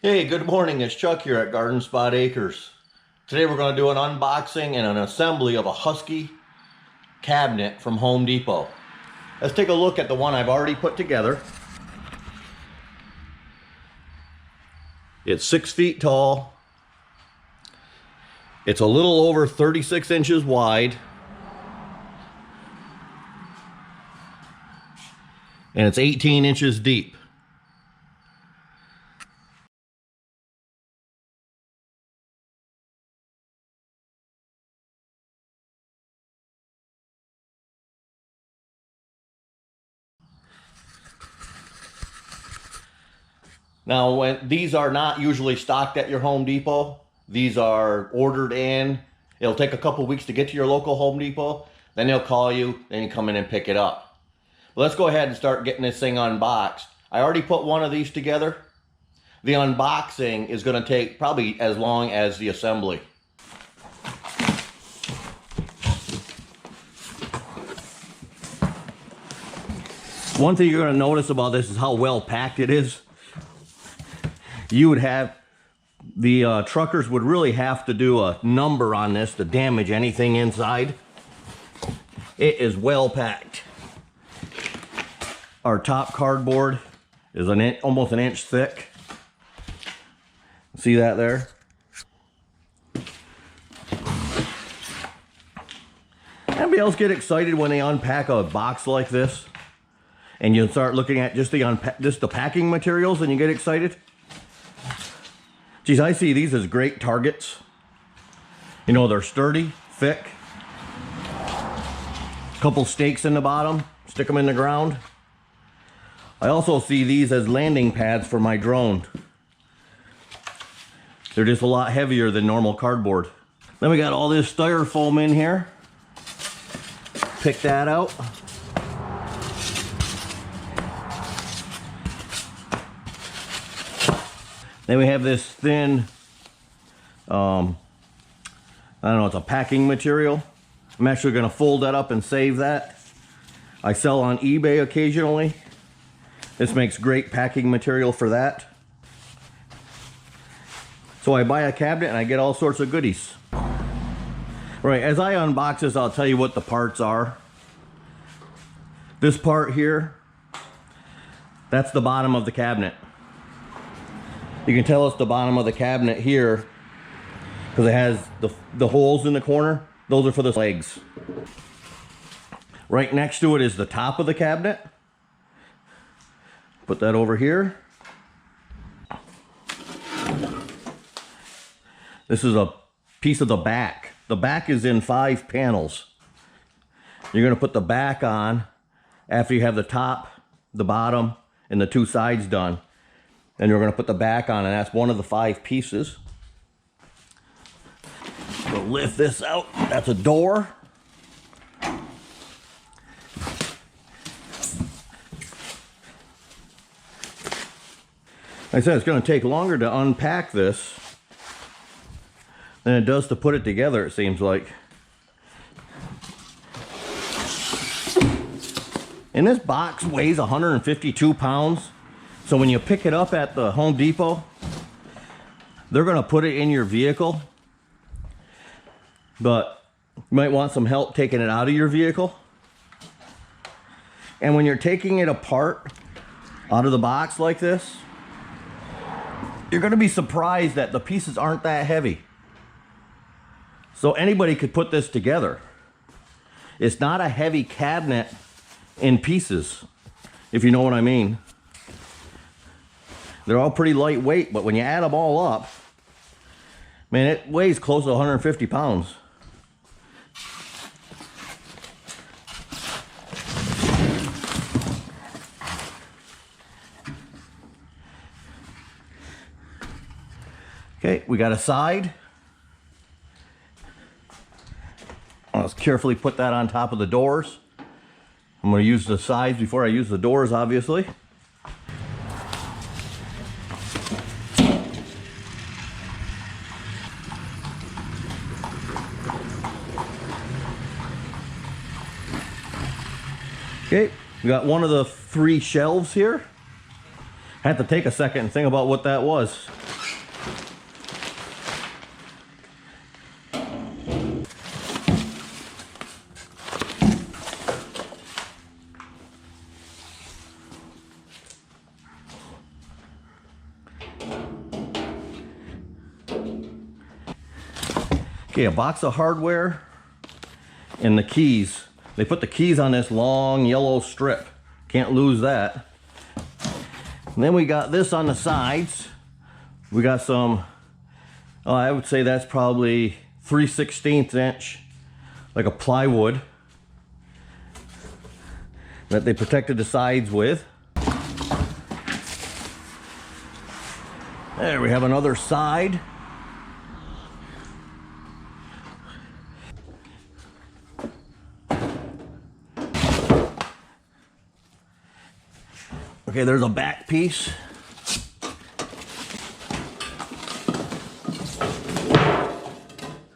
Hey, good morning. It's Chuck here at Garden Spot Acres. Today we're going to do an unboxing and an assembly of a Husky cabinet from Home Depot. Let's take a look at the one I've already put together. It's 6 feet tall. It's a little over 36 inches wide. And it's 18 inches deep. Now, when these are not usually stocked at your Home Depot, these are ordered in. It'll take a couple weeks to get to your local Home Depot. Then they'll call you, then you come in and pick it up. But let's go ahead and start getting this thing unboxed. I already put one of these together. The unboxing is going to take probably as long as the assembly. One thing you're going to notice about this is how well packed it is. You would have, the truckers would really have to do a number on this to damage anything inside. It is well packed. Our top cardboard is almost an inch thick. See that there? Anybody else get excited when they unpack a box like this? And you start looking at just the packing materials and you get excited? Geez, I see these as great targets. You know, they're sturdy, thick. Couple stakes in the bottom, stick them in the ground. I also see these as landing pads for my drone. They're just a lot heavier than normal cardboard. Then we got all this styrofoam in here. Pick that out. Then we have this thin, I don't know, it's a packing material. I'm actually going to fold that up and save that. I sell on eBay occasionally. This makes great packing material for that. So I buy a cabinet and I get all sorts of goodies. Right, as I unbox this, I'll tell you what the parts are. This part here, that's the bottom of the cabinet. You can tell it's the bottom of the cabinet here because it has the holes in the corner. Those are for the legs. Right next to it is the top of the cabinet. Put that over here. This is a piece of the back. The back is in 5 panels. You're going to put the back on after you have the top, the bottom, and the 2 sides done. And you're going to put the back on, and that's one of the 5 pieces. We'll lift this out. That's a door. Like I said, it's going to take longer to unpack this than it does to put it together, it seems like. And this box weighs 152 pounds. So when you pick it up at the Home Depot, they're going to put it in your vehicle. But you might want some help taking it out of your vehicle. And when you're taking it apart out of the box like this, you're going to be surprised that the pieces aren't that heavy. So anybody could put this together. It's not a heavy cabinet in pieces, if you know what I mean. They're all pretty lightweight, but when you add them all up, man, it weighs close to 150 pounds. Okay, we got a side. Let's carefully put that on top of the doors. I'm going to use the sides before I use the doors, obviously. Okay, we got one of the 3 shelves here. I had to take a second and think about what that was. Okay, a box of hardware and the keys. They put the keys on this long yellow strip. Can't lose that. And then we got this on the sides. We got some, oh, I would say that's probably 3/16 inch, like a plywood that they protected the sides with. There we have another side. Okay, there's a back piece.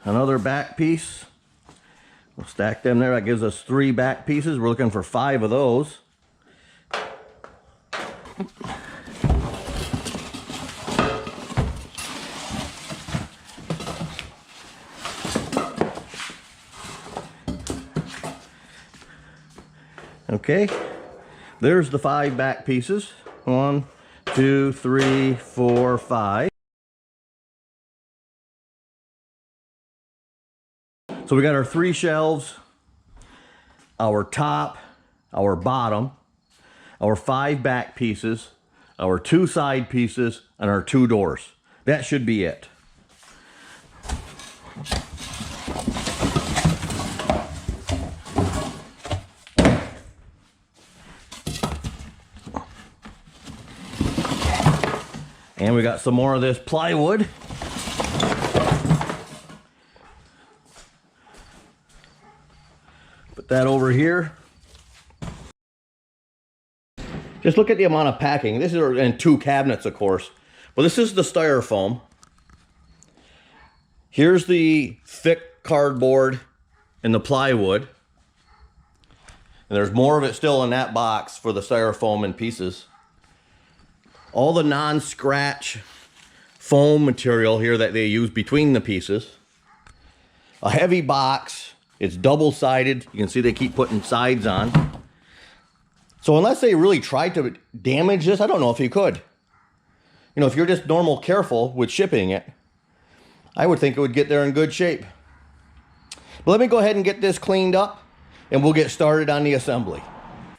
Another back piece. We'll stack them there. That gives us 3 back pieces. We're looking for 5 of those. Okay. There's the 5 back pieces. 1, 2, 3, 4, 5. So we got our 3 shelves, our top, our bottom, our 5 back pieces, our 2 side pieces, and our 2 doors. That should be it. And we got some more of this plywood. Put that over here. Just look at the amount of packing. This is in 2 cabinets, of course. But this is the styrofoam. Here's the thick cardboard and the plywood. And there's more of it still in that box for the styrofoam and pieces. All the non-scratch foam material here that they use between the pieces. A heavy box. It's double-sided. You can see they keep putting sides on. So unless they really tried to damage this, I don't know if you could. You know, if you're just normal careful with shipping it, I would think it would get there in good shape. But let me go ahead and get this cleaned up and we'll get started on the assembly.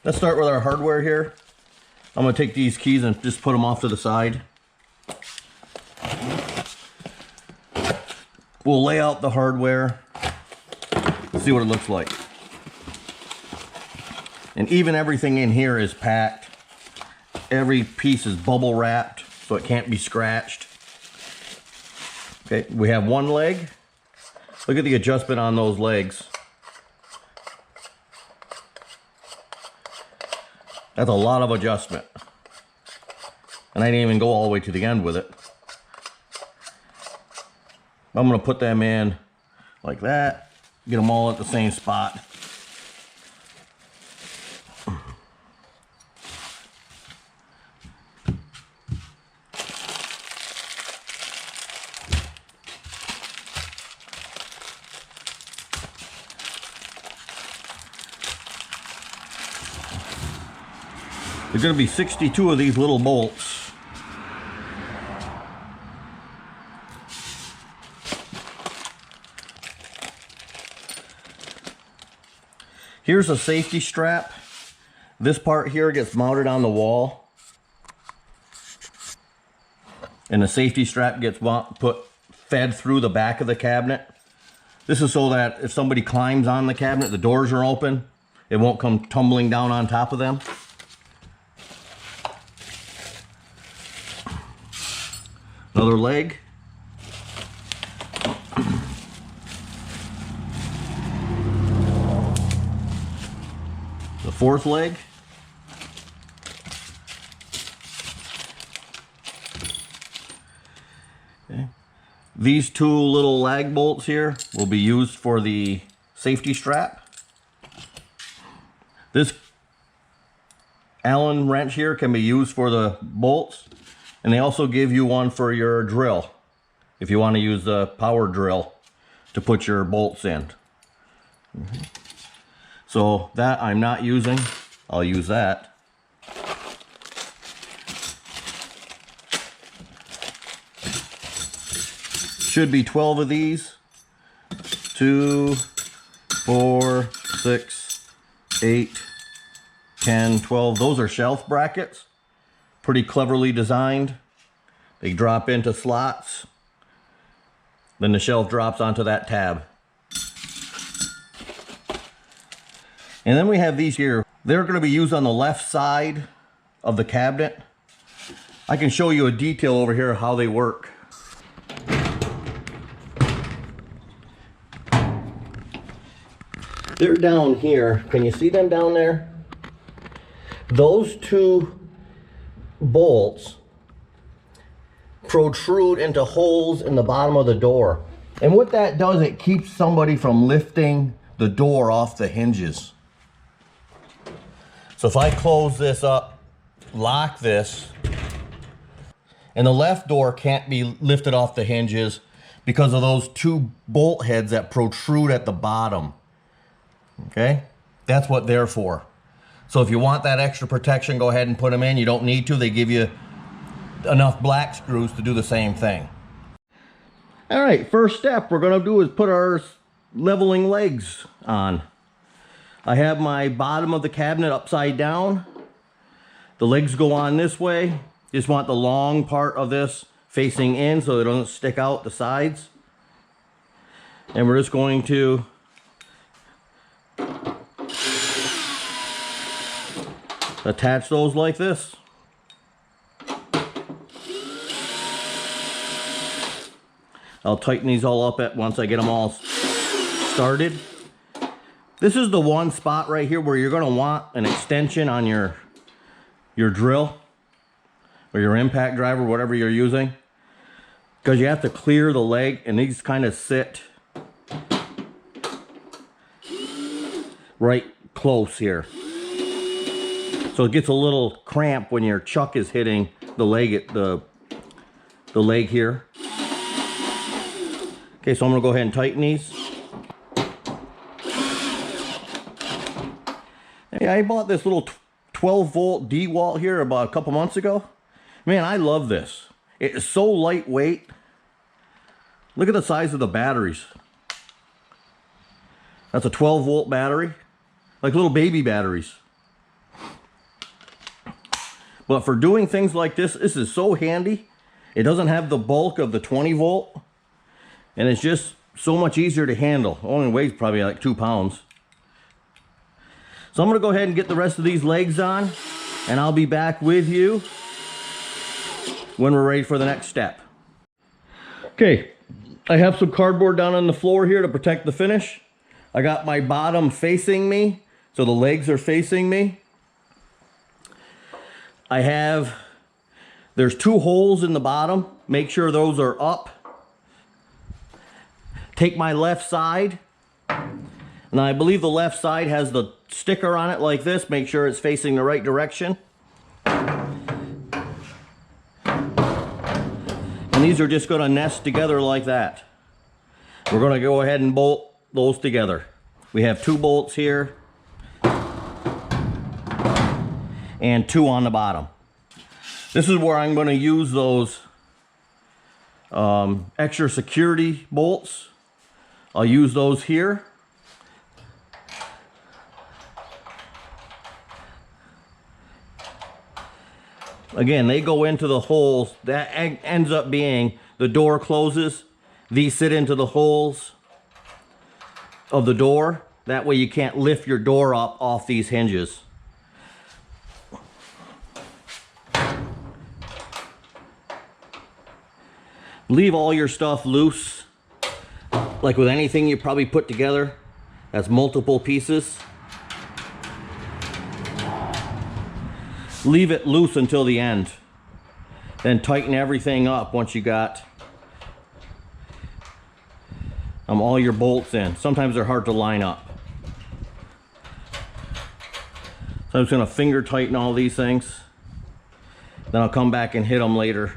Let's start with our hardware here. I'm going to take these keys and just put them off to the side. We'll lay out the hardware. See what it looks like. And even everything in here is packed. Every piece is bubble wrapped so it can't be scratched. Okay, we have 1 leg. Look at the adjustment on those legs. That's a lot of adjustment. And I didn't even go all the way to the end with it. I'm going to put them in like that. Get them all at the same spot. There's going to be 62 of these little bolts. Here's a safety strap. This part here gets mounted on the wall. And the safety strap gets fed through the back of the cabinet. This is so that if somebody climbs on the cabinet, the doors are open, it won't come tumbling down on top of them. Another leg. The 4th leg. Okay. These 2 little lag bolts here will be used for the safety strap. This Allen wrench here can be used for the bolts. And they also give you one for your drill. if you want to use the power drill to put your bolts in. So that I'm not using. I'll use that. Should be 12 of these. 2, 4, 6, 8, 10, 12. Those are shelf brackets. Pretty cleverly designed. They drop into slots. Then the shelf drops onto that tab. And then we have these here. They're going to be used on the left side of the cabinet. I can show you a detail over here how they work. They're down here. Can you see them down there? Those two bolts protrude into holes in the bottom of the door. And what that does, it keeps somebody from lifting the door off the hinges. So if I close this up, lock this, and the left door can't be lifted off the hinges because of those two bolt heads that protrude at the bottom. Okay? That's what they're for. So if you want that extra protection, go ahead and put them in. You don't need to. They give you enough black screws to do the same thing. All right, first step we're going to do is put our leveling legs on. I have my bottom of the cabinet upside down. The legs go on this way. Just want the long part of this facing in so it doesn't stick out the sides. And we're just going to attach those like this. I'll tighten these all up at once I get them all started. This is the one spot right here where you're going to want an extension on your drill or your impact driver, whatever you're using, because you have to clear the leg, and these kind of sit right close here. So it gets a little cramp when your chuck is hitting the leg at the leg here. Okay, so I'm gonna go ahead and tighten these. Yeah, I bought this little 12 volt DeWalt here about a couple months ago. Man, I love this. It is so lightweight. Look at the size of the batteries. That's a 12 volt battery, like little baby batteries. But for doing things like this, this is so handy. It doesn't have the bulk of the 20 volt, and it's just so much easier to handle. It only weighs probably like 2 pounds. So I'm going to go ahead and get the rest of these legs on, and I'll be back with you when we're ready for the next step. Okay, I have some cardboard down on the floor here to protect the finish. I got my bottom facing me, so the legs are facing me. There's 2 holes in the bottom. Make sure those are up. Take my left side, and I believe the left side has the sticker on it like this. Make sure it's facing the right direction. And these are just going to nest together like that. We're going to go ahead and bolt those together. We have 2 bolts here and 2 on the bottom. This is where I'm going to use those extra security bolts. I'll use those here. Again, they go into the holes. That ends up being the door closes. These sit into the holes of the door. That way you can't lift your door up off these hinges. Leave all your stuff loose. Like with anything you probably put together, that's multiple pieces. Leave it loose until the end. Then tighten everything up once you got all your bolts in. Sometimes they're hard to line up. So I'm just going to finger tighten all these things. Then I'll come back and hit them later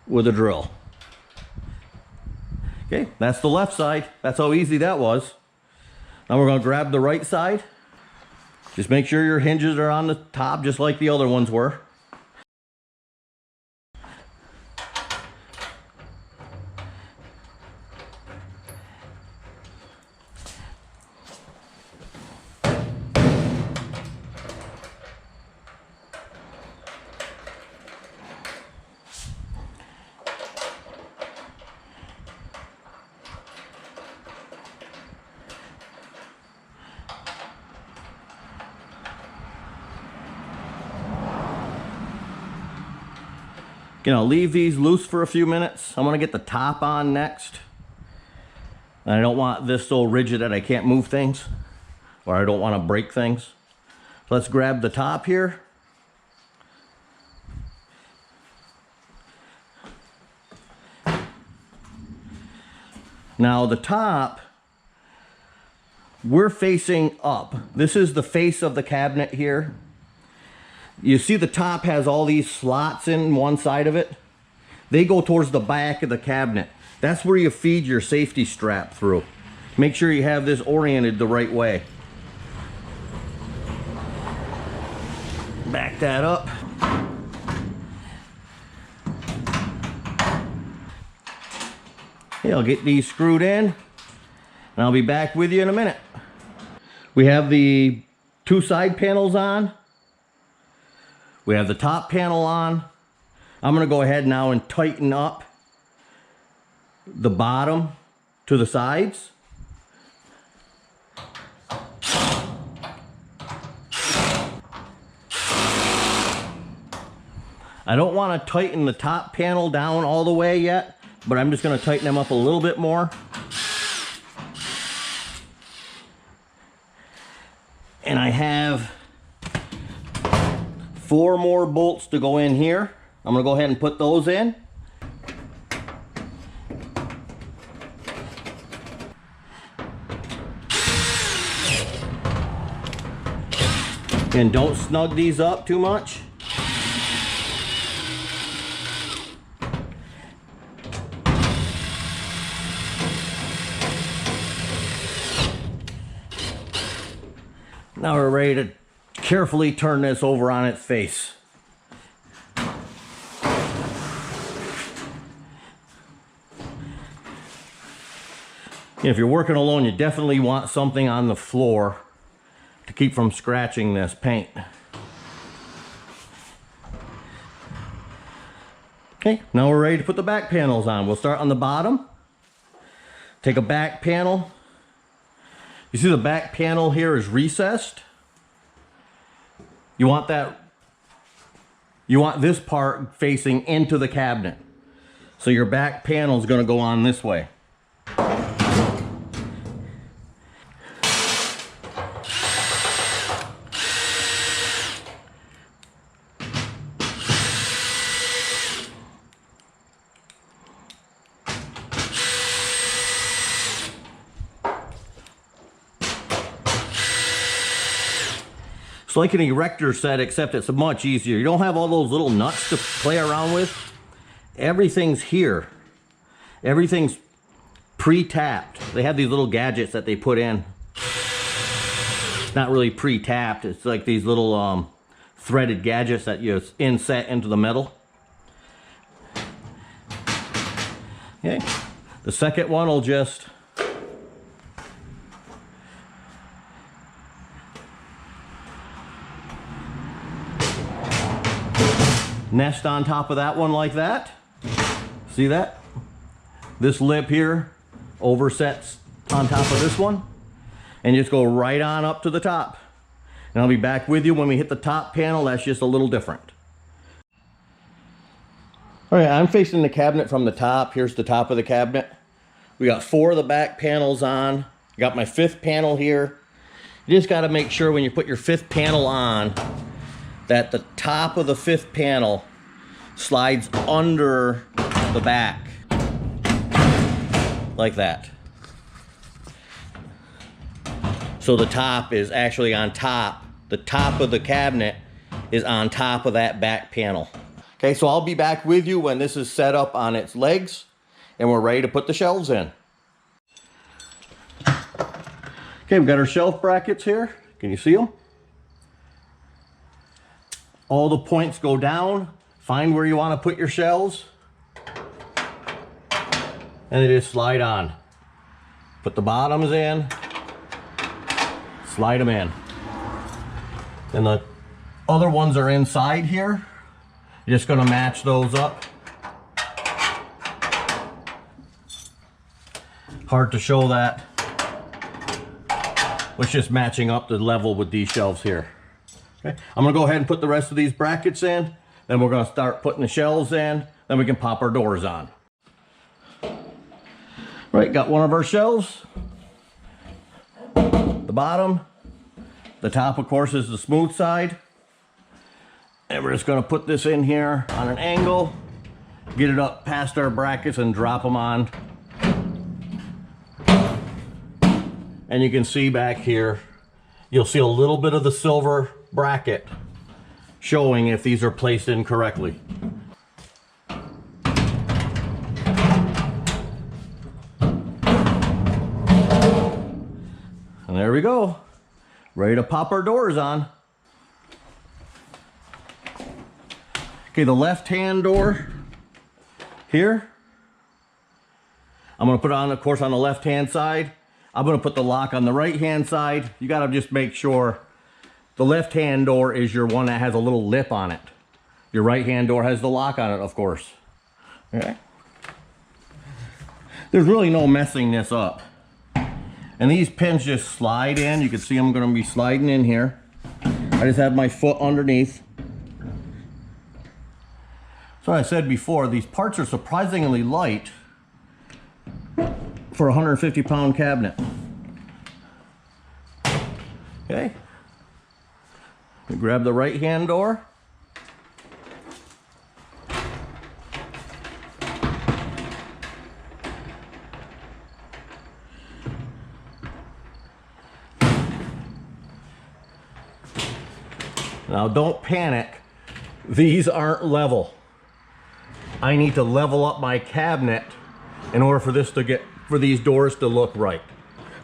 with a drill. Okay, that's the left side. That's how easy that was. Now we're going to grab the right side. Just make sure your hinges are on the top just like the other ones were. You know, leave these loose for a few minutes. I'm going to get the top on next. And I don't want this so rigid that I can't move things, or I don't want to break things. Let's grab the top here. Now the top, we're facing up. This is the face of the cabinet here. You see the top has all these slots in one side of it. They go towards the back of the cabinet. That's where you feed your safety strap through. Make sure you have this oriented the right way. Back that up. Okay, I'll get these screwed in, and I'll be back with you in a minute. We have the two side panels on. We have the top panel on. I'm going to go ahead now and tighten up the bottom to the sides. I don't want to tighten the top panel down all the way yet, but I'm just going to tighten them up a little bit more. And I have 4 more bolts to go in here. I'm going to go ahead and put those in. And don't snug these up too much. Now we're ready to carefully turn this over on its face. If you're working alone, you definitely want something on the floor to keep from scratching this paint. Okay, now we're ready to put the back panels on. We'll start on the bottom. Take a back panel. You see the back panel here is recessed. You want this part facing into the cabinet. So your back panel is going to go on this way. It's like an erector set, except it's much easier. You don't have all those little nuts to play around with. Everything's here. Everything's pre-tapped. They have these little gadgets that they put in. It's not really pre-tapped. It's like these little threaded gadgets that you inset into the metal. Okay. The second one will just nest on top of that one like that. See that? This lip here oversets on top of this one, and just go right on up to the top. And I'll be back with you when we hit the top panel. That's just a little different. All right, I'm facing the cabinet from the top. Here's the top of the cabinet. We got 4 of the back panels on. Got my 5th panel here. You just got to make sure when you put your 5th panel on that the top of the 5th panel slides under the back, like that. So the top is actually on top. The top of the cabinet is on top of that back panel. Okay, so I'll be back with you when this is set up on its legs and we're ready to put the shelves in. Okay, we've got our shelf brackets here. Can you see them? All the points go down. Find where you want to put your shelves. And they just slide on. Put the bottoms in. Slide them in. And the other ones are inside here. You're just going to match those up. Hard to show that. It's just matching up the level with these shelves here. Okay, I'm going to go ahead and put the rest of these brackets in. Then we're going to start putting the shelves in. Then we can pop our doors on. Right, got one of our shelves. The bottom. The top, of course, is the smooth side. And we're just going to put this in here on an angle. Get it up past our brackets and drop them on. And you can see back here, you'll see a little bit of the silver bracket showing if these are placed in correctly. And there we go. Ready to pop our doors on. Okay, the left-hand door here. I'm going to put it on, of course, on the left-hand side. I'm going to put the lock on the right-hand side. You got to just make sure the left-hand door is your one that has a little lip on it. Your right-hand door has the lock on it, of course. Okay. There's really no messing this up. And these pins just slide in. You can see I'm going to be sliding in here. I just have my foot underneath. So I said before, these parts are surprisingly light for a 150-pound cabinet. Okay. We grab the right-hand door. Now don't panic. These aren't level. I need to level up my cabinet in order for this to get, for these doors to look right.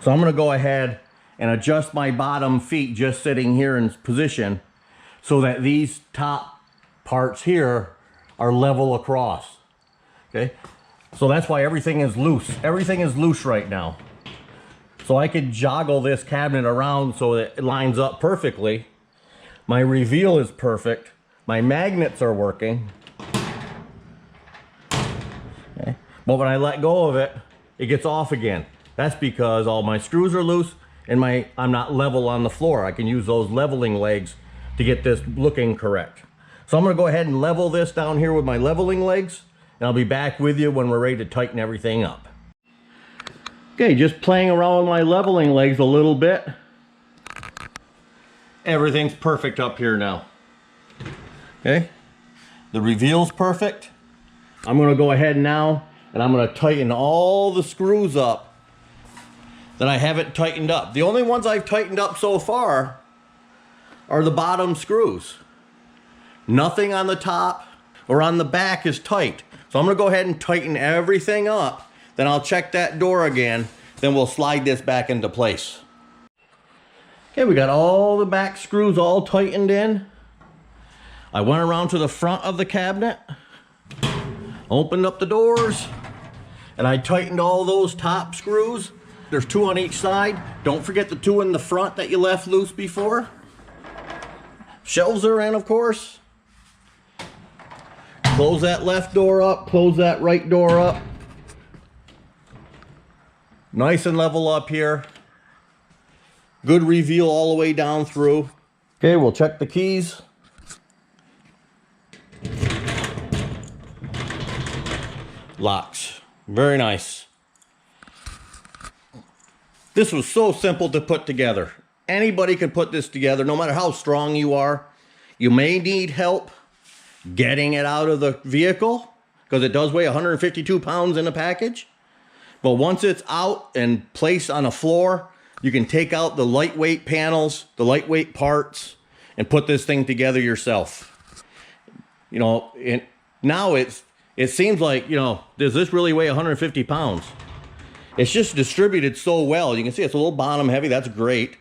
So I'm going to go ahead and adjust my bottom feet just sitting here in position so that these top parts here are level across. Okay, so that's why everything is loose. Everything is loose right now. So I could joggle this cabinet around so that it lines up perfectly. My reveal is perfect. My magnets are working. Okay. But when I let go of it, it gets off again. That's because all my screws are loose and I'm not level on the floor. I can use those leveling legs to get this looking correct. So I'm going to go ahead and level this down here with my leveling legs, and I'll be back with you when we're ready to tighten everything up. Okay, just playing around with my leveling legs a little bit. Everything's perfect up here now. Okay, the reveal's perfect. I'm going to go ahead now and I'm going to tighten all the screws up that I haven't tightened up. The only ones I've tightened up so far are the bottom screws. Nothing on the top or on the back is tight. So I'm going to go ahead and tighten everything up. Then I'll check that door again. Then we'll slide this back into place. Okay, we got all the back screws all tightened in. I went around to the front of the cabinet, opened up the doors, and I tightened all those top screws. There's 2 on each side. Don't forget the 2 in the front that you left loose before. Shelves are in, of course. Close that left door up, close that right door up. Nice and level up here. Good reveal all the way down through. Okay, we'll check the keys. Locks. Very nice. This was so simple to put together. Anybody can put this together, no matter how strong you are. You may need help getting it out of the vehicle because it does weigh 152 pounds in a package. But once it's out and placed on a floor, you can take out the lightweight panels, the lightweight parts, and put this thing together yourself. You know, now it seems like, you know, does this really weigh 150 pounds? It's just distributed so well. You can see it's a little bottom heavy, that's great.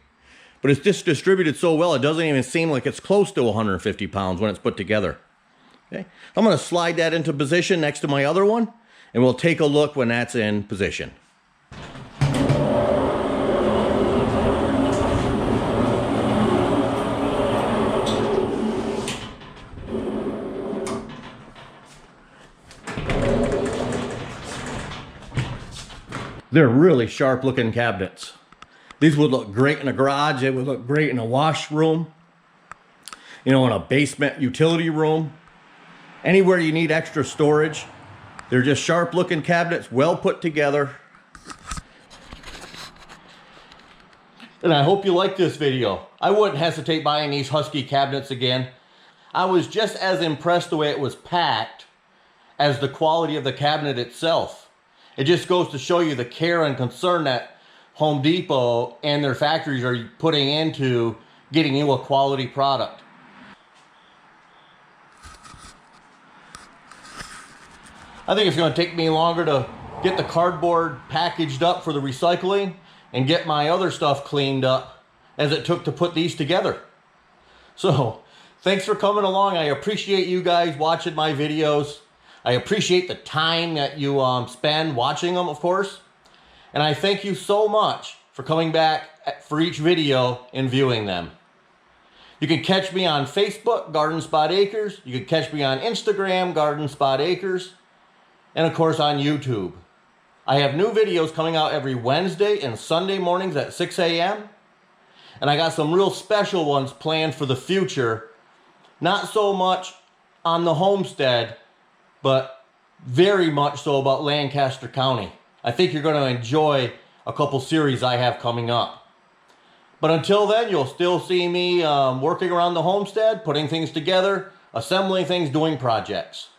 But it's just distributed so well, it doesn't even seem like it's close to 150 pounds when it's put together. Okay, I'm gonna slide that into position next to my other one, and we'll take a look when that's in position. They're really sharp looking cabinets. These would look great in a garage. They would look great in a washroom, you know, in a basement utility room, anywhere you need extra storage. They're just sharp looking cabinets, well put together. And I hope you like this video. I wouldn't hesitate buying these Husky cabinets again. I was just as impressed the way it was packed as the quality of the cabinet itself. It just goes to show you the care and concern that Home Depot and their factories are putting into getting you a quality product. I think it's going to take me longer to get the cardboard packaged up for the recycling and get my other stuff cleaned up as it took to put these together. So, thanks for coming along. I appreciate you guys watching my videos. I appreciate the time that you spend watching them, of course. And I thank you so much for coming back for each video and viewing them. You can catch me on Facebook, Garden Spot Acres. You can catch me on Instagram, Garden Spot Acres. And of course on YouTube. I have new videos coming out every Wednesday and Sunday mornings at 6 a.m. And I got some real special ones planned for the future. Not so much on the homestead, but very much so about Lancaster County. I think you're going to enjoy a couple series I have coming up. But until then, you'll still see me working around the homestead, putting things together, assembling things, doing projects.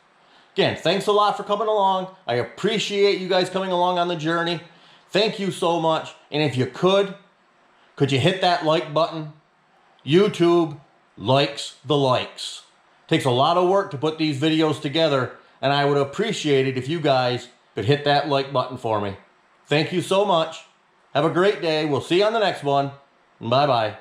Again, thanks a lot for coming along. I appreciate you guys coming along on the journey. Thank you so much. And if you could you hit that like button? YouTube likes the likes. Takes a lot of work to put these videos together, and I would appreciate it if you guys could hit that like button for me. Thank you so much. Have a great day. We'll see you on the next one. Bye-bye.